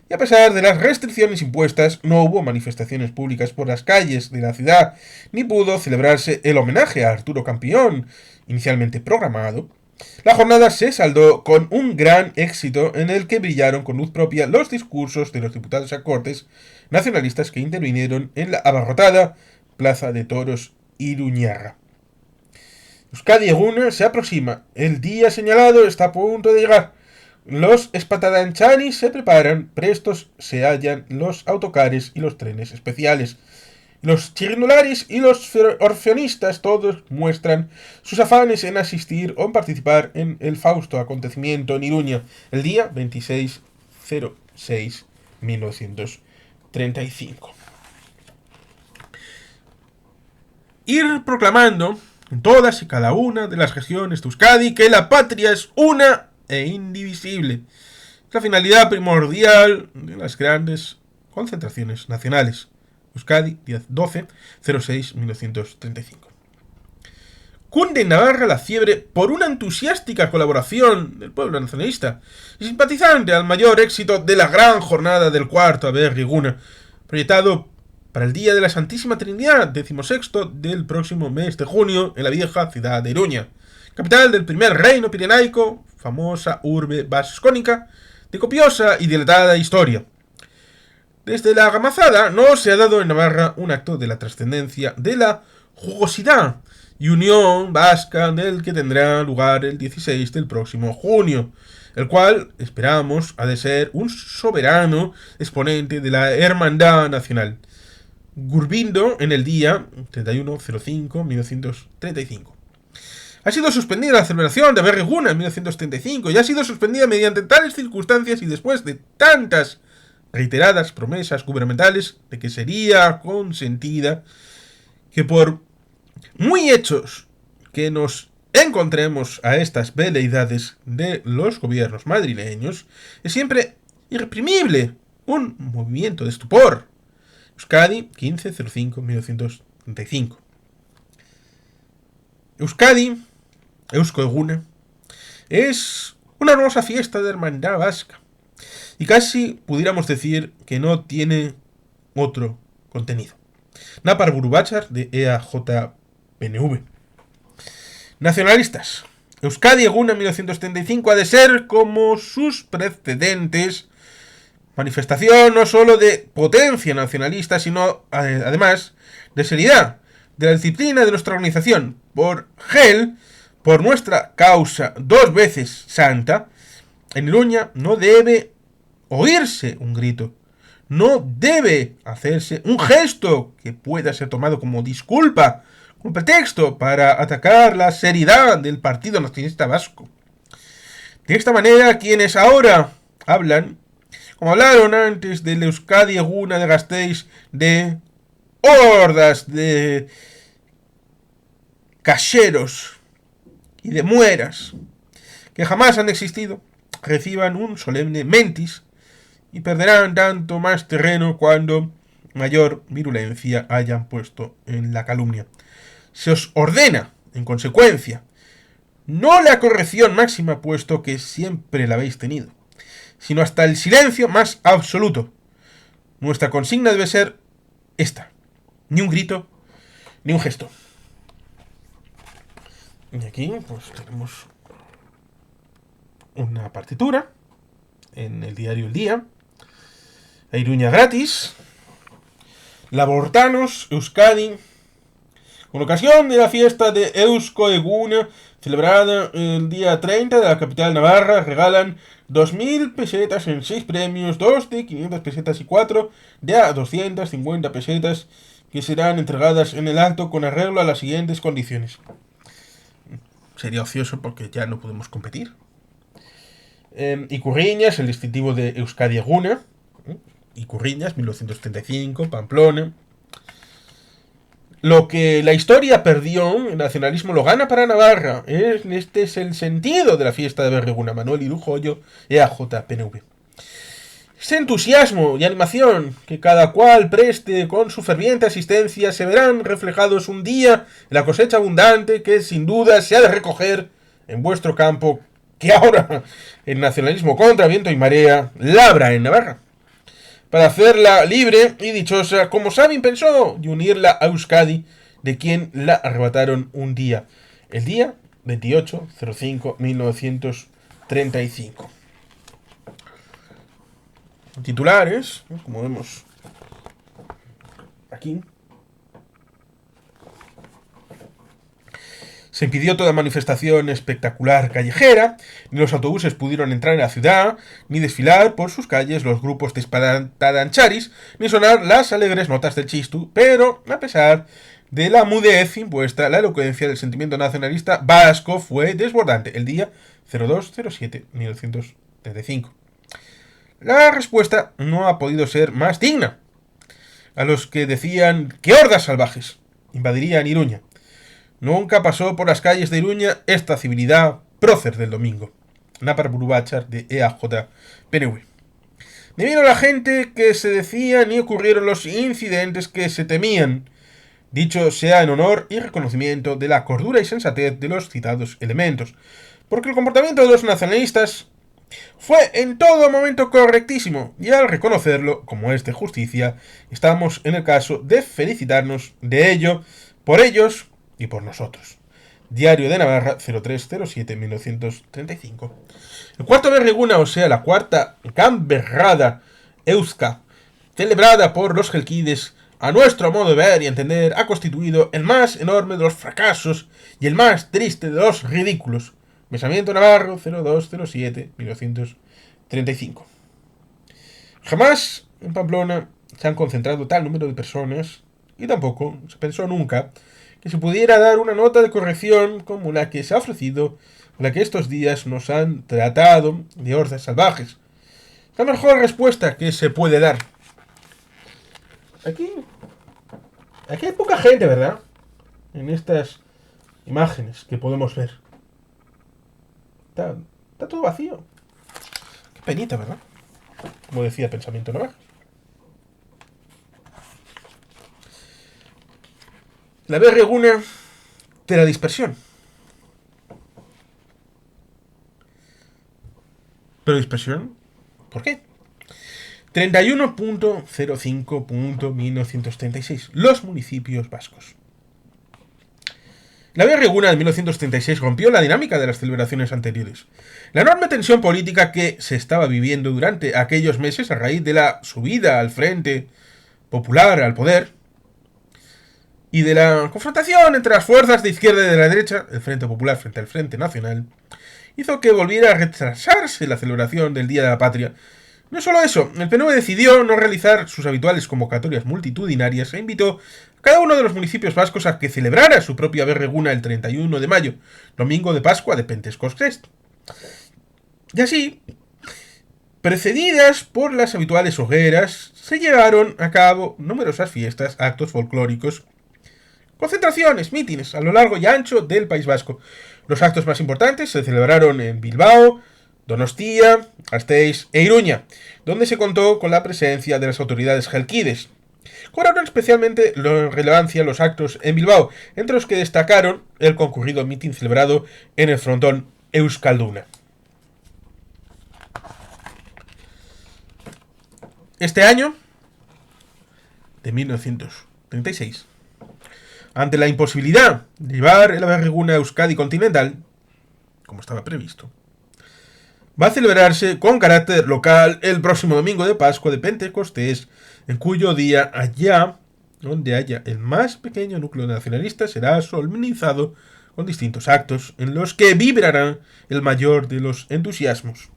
Y a pesar de las restricciones impuestas, no hubo manifestaciones públicas por las calles de la ciudad, ni pudo celebrarse el homenaje a Arturo Campión, inicialmente programado. La jornada se saldó con un gran éxito en el que brillaron con luz propia los discursos de los diputados a Cortes nacionalistas que intervinieron en la abarrotada Plaza de Toros Iruñarra. Euskadi Eguna se aproxima. El día señalado está a punto de llegar. Los espatadanchanis se preparan, prestos se hallan los autocares y los trenes especiales. Los chirindularis y los orfeonistas todos muestran sus afanes en asistir o en participar en el fausto acontecimiento en Iruña, el día 26-06-1935. Ir proclamando en todas y cada una de las regiones de Euskadi que la patria es una e indivisible. Es la finalidad primordial de las grandes concentraciones nacionales. Euskadi, 12-06-1935. Cunde en Navarra la fiebre por una entusiástica colaboración del pueblo nacionalista y simpatizante al mayor éxito de la gran jornada del cuarto Aberri-Eguna, proyectado para el Día de la Santísima Trinidad, 16º del próximo mes de junio, en la vieja ciudad de Iruña, capital del primer reino pirenaico, famosa urbe vascónica, de copiosa y dilatada historia. Desde la gamazada no se ha dado en Navarra un acto de la trascendencia, de la jugosidad y unión vasca del que tendrá lugar el 16 del próximo junio, el cual, esperamos, ha de ser un soberano exponente de la hermandad nacional, Gurbindo en el día 31-05-1935. Ha sido suspendida la celebración de Aberri-Eguna en 1935 y ha sido suspendida mediante tales circunstancias y después de tantas reiteradas promesas gubernamentales de que sería consentida, que por muy hechos que nos encontremos a estas veleidades de los gobiernos madrileños, es siempre irreprimible un movimiento de estupor. Euskadi, 15-05-1935. Euskadi, Eusko Eguna, es una hermosa fiesta de hermandad vasca y casi pudiéramos decir que no tiene otro contenido. Napar Burubachar, de EAJ-PNV. Nacionalistas. Euskadi Eguna 1935 ha de ser, como sus precedentes, manifestación no solo de potencia nacionalista, sino además de seriedad, de la disciplina de nuestra organización. Por GEL, por nuestra causa 2 veces santa, en Iruña no debe oírse un grito, no debe hacerse un gesto que pueda ser tomado como disculpa, como pretexto para atacar la seriedad del Partido Nacionalista Vasco. De esta manera, quienes ahora hablan, como hablaron antes del Euskadi Eguna de Gasteiz, de hordas de cacheros y de mueras que jamás han existido, reciban un solemne mentis y perderán tanto más terreno cuando mayor virulencia hayan puesto en la calumnia. Se os ordena, en consecuencia, no la corrección máxima, puesto que siempre la habéis tenido, sino hasta el silencio más absoluto. Nuestra consigna debe ser esta: ni un grito, ni un gesto. Y aquí pues tenemos una partitura en el diario El Día, a Iruña gratis, Labortanos, Euskadi, con ocasión de la fiesta de Eusko Eguna, celebrada el día 30 de la capital navarra, regalan 2.000 pesetas en 6 premios, 2 de 500 pesetas y 4 de a 250 pesetas, que serán entregadas en el acto con arreglo a las siguientes condiciones. Sería ocioso porque ya no podemos competir. Icurriñas, el distintivo de Euskadi Eguna. Icurriñas, 1935, Pamplona. Lo que la historia perdió, el nacionalismo lo gana para Navarra. Este es el sentido de la fiesta de Berreguna. Manuel Irujoyo, EAJ, PNV. Ese entusiasmo y animación que cada cual preste con su ferviente asistencia se verán reflejados un día en la cosecha abundante que sin duda se ha de recoger en vuestro campo, que ahora el nacionalismo contra viento y marea labra en Navarra, para hacerla libre y dichosa como Sabin pensó, y unirla a Euskadi, de quien la arrebataron un día, el día 28/05/1935. Titulares, como vemos aquí. Se impidió toda manifestación espectacular callejera, ni los autobuses pudieron entrar en la ciudad, ni desfilar por sus calles los grupos de espadadancharis, ni sonar las alegres notas del chistu, pero, a pesar de la mudez impuesta, la elocuencia del sentimiento nacionalista vasco fue desbordante el día 02/07/1935. La respuesta no ha podido ser más digna. A los que decían que hordas salvajes invadirían Iruña, nunca pasó por las calles de Iruña esta civilidad prócer del domingo. Napar Burubachar, de EAJ PNV. Ni vino la gente que se decía, ni ocurrieron los incidentes que se temían. Dicho sea en honor y reconocimiento de la cordura y sensatez de los citados elementos, porque el comportamiento de los nacionalistas fue en todo momento correctísimo, y al reconocerlo, como es de justicia, estamos en el caso de felicitarnos de ello, por ellos y por nosotros. Diario de Navarra, 03/07/1935. El cuarto Berreguna, o sea, la cuarta gamberrada euska, celebrada por los gelquides, a nuestro modo de ver y entender, ha constituido el más enorme de los fracasos y el más triste de los ridículos. Pensamiento Navarro, 02/07/1935. Jamás en Pamplona se han concentrado tal número de personas, y tampoco se pensó nunca que se pudiera dar una nota de corrección como la que se ha ofrecido, la que estos días nos han tratado de hordas salvajes. La mejor respuesta que se puede dar. Aquí hay poca gente, ¿verdad? En estas imágenes que podemos ver. Está todo vacío. Qué penita, ¿verdad? Como decía Pensamiento Navarro. La Berreguna de la dispersión. ¿Pero dispersión? ¿Por qué? 31.05.1936. Los municipios vascos. La Berreguna de 1936 rompió la dinámica de las celebraciones anteriores. La enorme tensión política que se estaba viviendo durante aquellos meses a raíz de la subida al Frente Popular al poder y de la confrontación entre las fuerzas de izquierda y de la derecha, el Frente Popular frente al Frente Nacional, hizo que volviera a retrasarse la celebración del Día de la Patria, No solo eso, el PNV decidió no realizar sus habituales convocatorias multitudinarias e invitó a cada uno de los municipios vascos a que celebrara su propia berreguna el 31 de mayo, domingo de Pascua de Pentecostés. Y así, precedidas por las habituales hogueras, se llevaron a cabo numerosas fiestas, actos folclóricos, concentraciones, mítines a lo largo y ancho del País Vasco. Los actos más importantes se celebraron en Bilbao, Donostia, Gasteiz e Iruña, donde se contó con la presencia de las autoridades gelquides. Cobraron especialmente relevancia los actos en Bilbao, entre los que destacaron el concurrido mitin celebrado en el frontón Euskalduna. Este año, de 1936, ante la imposibilidad de llevar la berreguna a Euskadi continental, como estaba previsto, va a celebrarse con carácter local el próximo domingo de Pascua de Pentecostés, en cuyo día allá donde haya el más pequeño núcleo nacionalista será solemnizado con distintos actos en los que vibrará el mayor de los entusiasmos.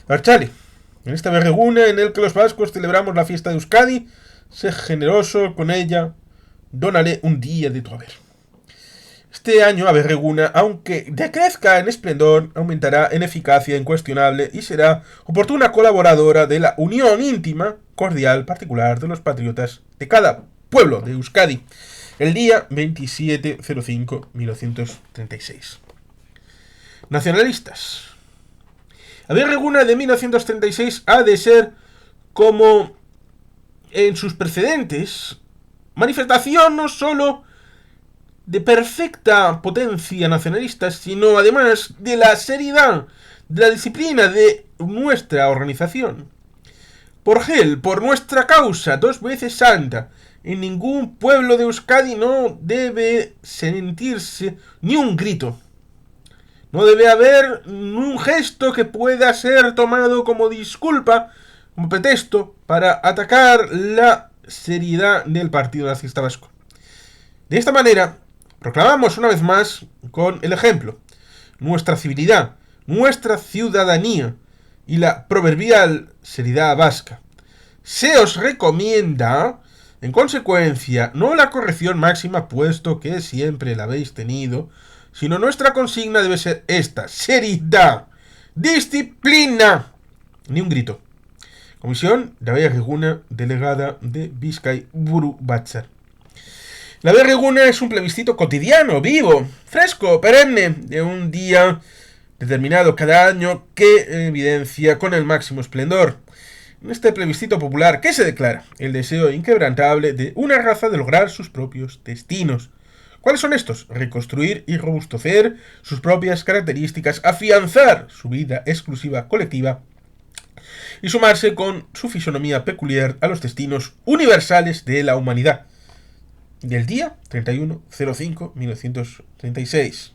Archale, en esta berreguna en el que los vascos celebramos la fiesta de Euskadi, sé generoso con ella, dónale un día de tu haber. Este año Berreguna, aunque decrezca en esplendor, aumentará en eficacia incuestionable y será oportuna colaboradora de la unión íntima, cordial, particular de los patriotas de cada pueblo de Euskadi, el día 27/05/1936. Nacionalistas. La Berreguna de 1936 ha de ser, como en sus precedentes, manifestación no solo de perfecta potencia nacionalista, sino además de la seriedad, de la disciplina de nuestra organización. Por nuestra causa, 2 veces santa, en ningún pueblo de Euskadi no debe sentirse ni un grito. No debe haber un gesto que pueda ser tomado como disculpa, como pretexto, para atacar la seriedad del Partido Nazista Vasco. De esta manera, proclamamos una vez más con el ejemplo nuestra civilidad, nuestra ciudadanía y la proverbial seriedad vasca. Se os recomienda, en consecuencia, no la corrección máxima, puesto que siempre la habéis tenido, sino nuestra consigna debe ser esta: seriedad, disciplina, ni un grito. Comisión de Berreguna, delegada de Bizkai Buru Batzar. La Berreguna es un plebiscito cotidiano, vivo, fresco, perenne, de un día determinado cada año que evidencia con el máximo esplendor, en este plebiscito popular, que se declara el deseo inquebrantable de una raza de lograr sus propios destinos. ¿Cuáles son estos? Reconstruir y robustecer sus propias características, afianzar su vida exclusiva colectiva y sumarse con su fisonomía peculiar a los destinos universales de la humanidad. Del día 31/05/1936.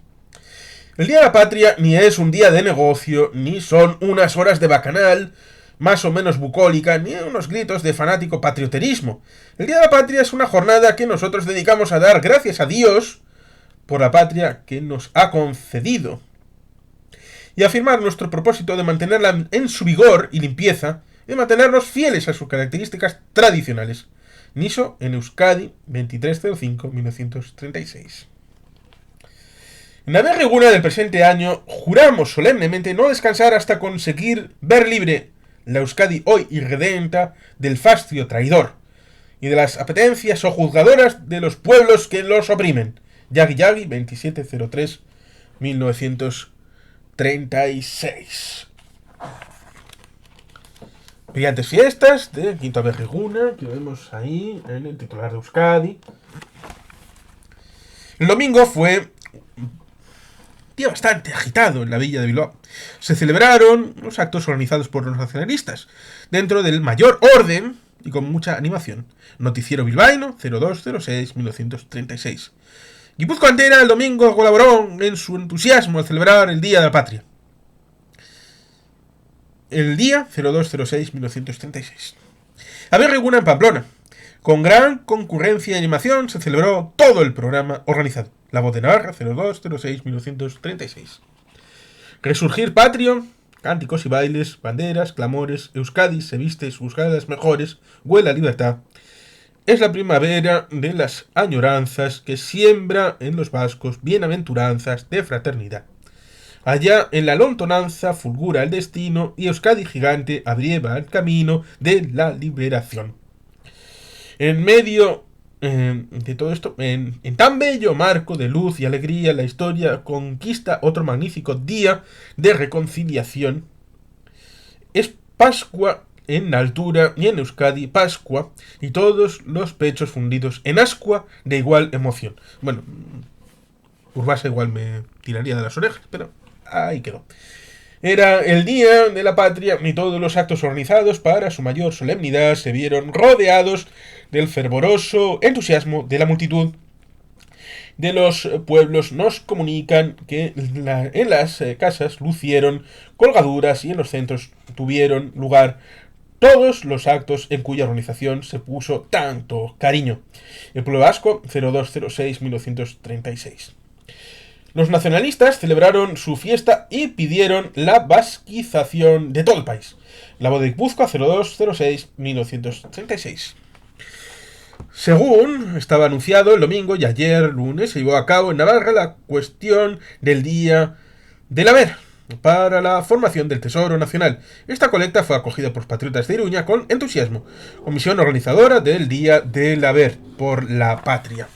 El Día de la Patria ni es un día de negocio, ni son unas horas de bacanal más o menos bucólica, ni unos gritos de fanático patrioterismo. El Día de la Patria es una jornada que nosotros dedicamos a dar gracias a Dios por la patria que nos ha concedido, y afirmar nuestro propósito de mantenerla en su vigor y limpieza, y de mantenernos fieles a sus características tradicionales. Niso en Euskadi, 23/05/1936. En la Berreguna del presente año juramos solemnemente no descansar hasta conseguir ver libre la Euskadi hoy irredenta del fascio traidor y de las apetencias sojuzgadoras de los pueblos que los oprimen. Yagi Yagi, 27/03/1936. Brillantes fiestas de Quinta Berreguna, que vemos ahí en el titular de Euskadi. El domingo fue un día bastante agitado en la villa de Bilbao. Se celebraron los actos organizados por los nacionalistas, dentro del mayor orden y con mucha animación. Noticiero bilbaíno, 02/06/1936. Guipúzcoa entera el domingo colaboró en su entusiasmo al celebrar el Día de la Patria. El día 02/06/1936. A Berreguna en Pamplona. Con gran concurrencia y animación se celebró todo el programa organizado. La Voz de Navarra, 02/06/1936. Resurgir patrio Cánticos y bailes, banderas, clamores, Euskadi se viste sus galas mejores, huele a libertad. Es la primavera de las añoranzas que siembra en los vascos bienaventuranzas de fraternidad. Allá en la lontonanza fulgura el destino y Euskadi gigante abrieva el camino de la liberación. En medio de todo esto, en tan bello marco de luz y alegría, la historia conquista otro magnífico día de reconciliación. Es Pascua en altura y en Euskadi Pascua y todos los pechos fundidos en ascua de igual emoción. Bueno, Urbasa igual me tiraría de las orejas, pero ahí quedó. Era el Día de la Patria y todos los actos organizados para su mayor solemnidad se vieron rodeados del fervoroso entusiasmo de la multitud. De los pueblos nos comunican que en las casas lucieron colgaduras y en los centros tuvieron lugar todos los actos en cuya organización se puso tanto cariño. El pueblo vasco, 0206-1936. Los nacionalistas celebraron su fiesta y pidieron la vasquización de todo el país. La boda de Guipúzcoa, 0206-1936. Según estaba anunciado el domingo y ayer lunes, se llevó a cabo en Navarra la cuestión del Día del Haber para la formación del Tesoro Nacional. Esta colecta fue acogida por los patriotas de Iruña con entusiasmo. Comisión organizadora del Día del Haber por la Patria.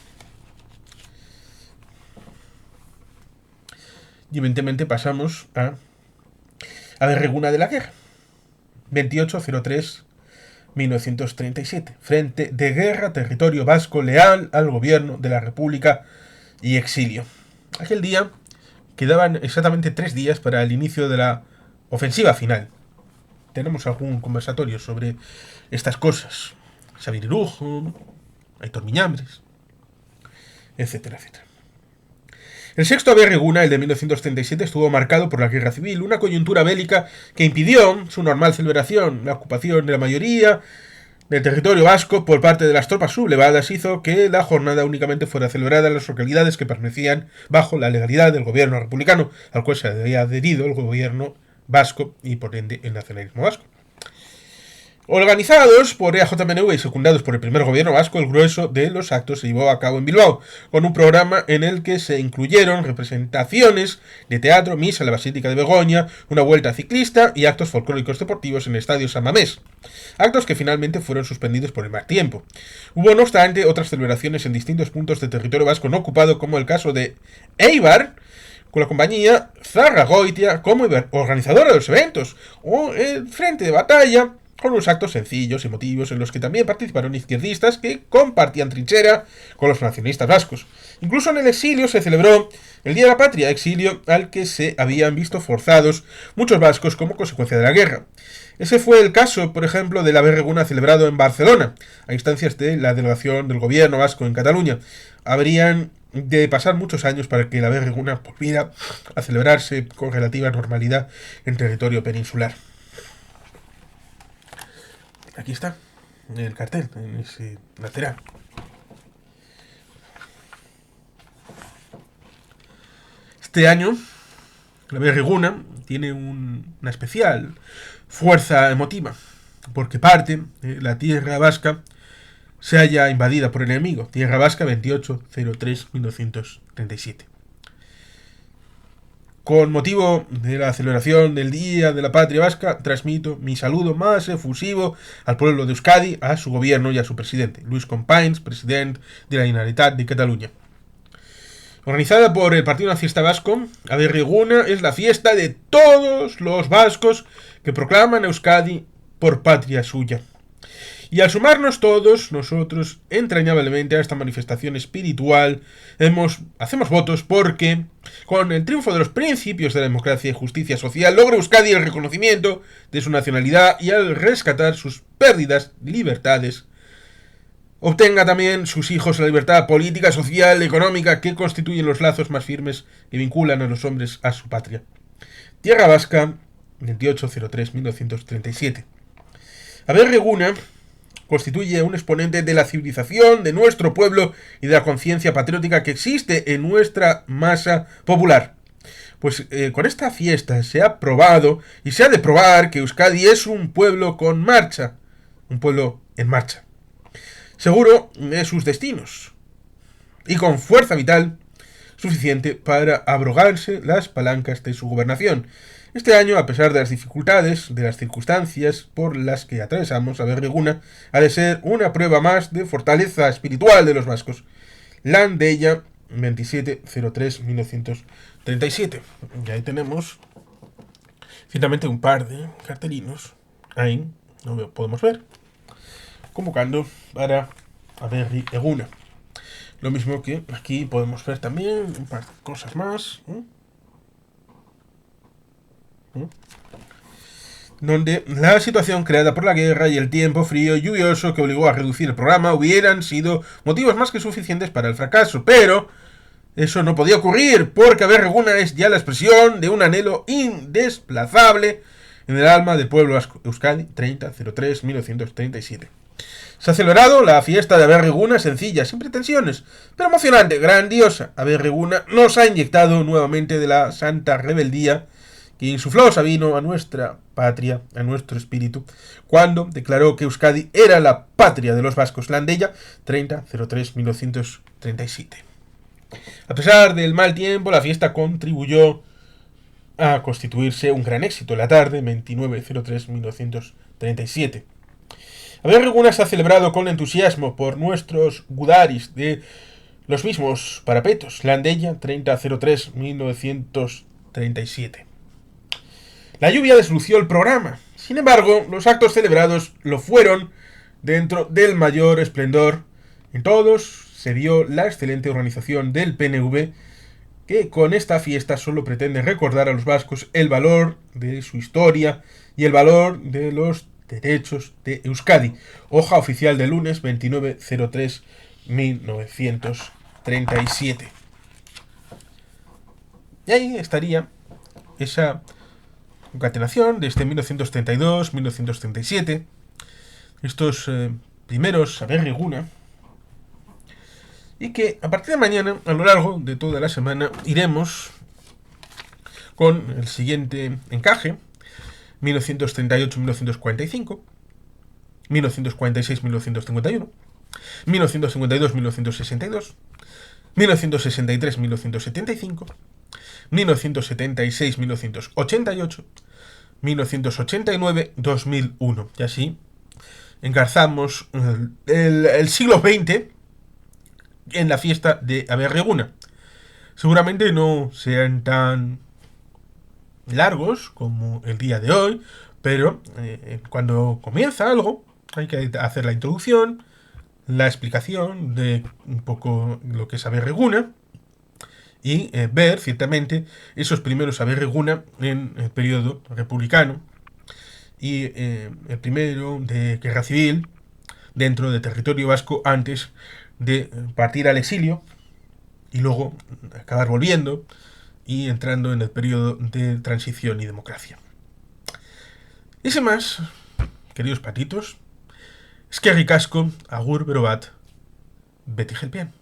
Y evidentemente pasamos a Berreguna de la Guerra. 2803-1937. Frente de guerra, territorio vasco leal al gobierno de la República y exilio. Aquel día quedaban exactamente 3 días para el inicio de la ofensiva final. Tenemos algún conversatorio sobre estas cosas. Xavier Irujo, Aitor Miñambres, etcétera, etcétera. El sexto Berreguna, el de 1937, estuvo marcado por la guerra civil, una coyuntura bélica que impidió su normal celebración. La ocupación de la mayoría del territorio vasco por parte de las tropas sublevadas hizo que la jornada únicamente fuera celebrada en las localidades que permanecían bajo la legalidad del gobierno republicano, al cual se había adherido el gobierno vasco y por ende el nacionalismo vasco. Organizados por EAJMNV y secundados por el primer gobierno vasco, el grueso de los actos se llevó a cabo en Bilbao, con un programa en el que se incluyeron representaciones de teatro, misa en la Basílica de Begoña, una vuelta ciclista y actos folclóricos deportivos en el Estadio San Mamés. Actos que finalmente fueron suspendidos por el mal tiempo. Hubo, no obstante, otras celebraciones en distintos puntos del territorio vasco no ocupado, como el caso de Eibar, con la compañía Zarragoitia como organizadora de los eventos, o el frente de batalla, con unos actos sencillos y emotivos en los que también participaron izquierdistas que compartían trinchera con los nacionalistas vascos. Incluso en el exilio se celebró el Día de la Patria, exilio al que se habían visto forzados muchos vascos como consecuencia de la guerra. Ese fue el caso, por ejemplo, de la Berreguna celebrado en Barcelona, a instancias de la delegación del gobierno vasco en Cataluña. Habrían de pasar muchos años para que la Berreguna volviera a celebrarse con relativa normalidad en territorio peninsular. Aquí está, en el cartel, en ese lateral. Este año, la Berreguna tiene una especial fuerza emotiva, porque parte de la tierra vasca se halla invadida por el enemigo. Tierra vasca, 2803-1937. Con motivo de la celebración del Día de la Patria Vasca, transmito mi saludo más efusivo al pueblo de Euskadi, a su gobierno y a su presidente, Luis Companys, presidente de la Generalitat de Cataluña. Organizada por el Partido Nacionalista Vasco, la Berreguna es la fiesta de todos los vascos que proclaman a Euskadi por patria suya. Y al sumarnos todos nosotros entrañablemente a esta manifestación espiritual, hacemos votos porque, con el triunfo de los principios de la democracia y justicia social, logre Euskadi el reconocimiento de su nacionalidad y al rescatar sus pérdidas libertades, obtenga también sus hijos la libertad política, social, económica que constituyen los lazos más firmes que vinculan a los hombres a su patria. Tierra Vasca, 2803-1937. A Berreguna constituye un exponente de la civilización de nuestro pueblo y de la conciencia patriótica que existe en nuestra masa popular. Pues con esta fiesta se ha probado y se ha de probar que Euskadi es un pueblo con marcha, un pueblo en marcha, seguro de sus destinos y con fuerza vital suficiente para abrogarse las palancas de su gobernación. Este año, a pesar de las dificultades, de las circunstancias por las que atravesamos, Aberri-Eguna ha de ser una prueba más de fortaleza espiritual de los vascos. Landeia, 27-03-1937. Y ahí tenemos ciertamente un par de cartelinos. Ahí lo podemos ver. Convocando para Aberri-Eguna. Lo mismo que aquí podemos ver también un par de cosas más. Donde la situación creada por la guerra y el tiempo frío y lluvioso que obligó a reducir el programa hubieran sido motivos más que suficientes para el fracaso, pero eso no podía ocurrir porque Aberri-Eguna es ya la expresión de un anhelo indesplazable en el alma del pueblo Euskadi, 30-03-1937. Se ha celebrado la fiesta de Aberri-Eguna sencilla, sin pretensiones, pero emocionante, grandiosa. Aberri-Eguna nos ha inyectado nuevamente de la santa rebeldía que insufló Sabino a nuestra patria, a nuestro espíritu, cuando declaró que Euskadi era la patria de los vascos. Landeia, 30-03-1937. A pesar del mal tiempo, la fiesta contribuyó a constituirse un gran éxito. La tarde, 29-03-1937. Aberri-Eguna se ha celebrado con entusiasmo por nuestros gudaris de los mismos parapetos. Landeia, 30-03-1937. La lluvia deslució el programa. Sin embargo, los actos celebrados lo fueron dentro del mayor esplendor. En todos se vio la excelente organización del PNV, que con esta fiesta solo pretende recordar a los vascos el valor de su historia y el valor de los derechos de Euskadi. Hoja oficial de lunes 29-03-1937. Y ahí estaría esa concatenación desde 1932-1937. Estos primeros Aberri-Eguna. Y que a partir de mañana, a lo largo de toda la semana, iremos con el siguiente encaje: 1938-1945, 1946-1951, 1952-1962, 1963-1975, 1976-1988, 1989-2001. Y así engarzamos el siglo XX en la fiesta de Aberri-Eguna. Seguramente no sean tan largos como el día de hoy, pero cuando comienza algo hay que hacer la introducción, la explicación de un poco lo que es Aberri-Eguna y ver ciertamente esos primeros Aberri-Eguna en el periodo republicano y el primero de guerra civil dentro del territorio vasco antes de partir al exilio y luego acabar volviendo y entrando en el periodo de transición y democracia. Y sin más, queridos patitos, eskerrik asko, agur bero bat, beti jelpian.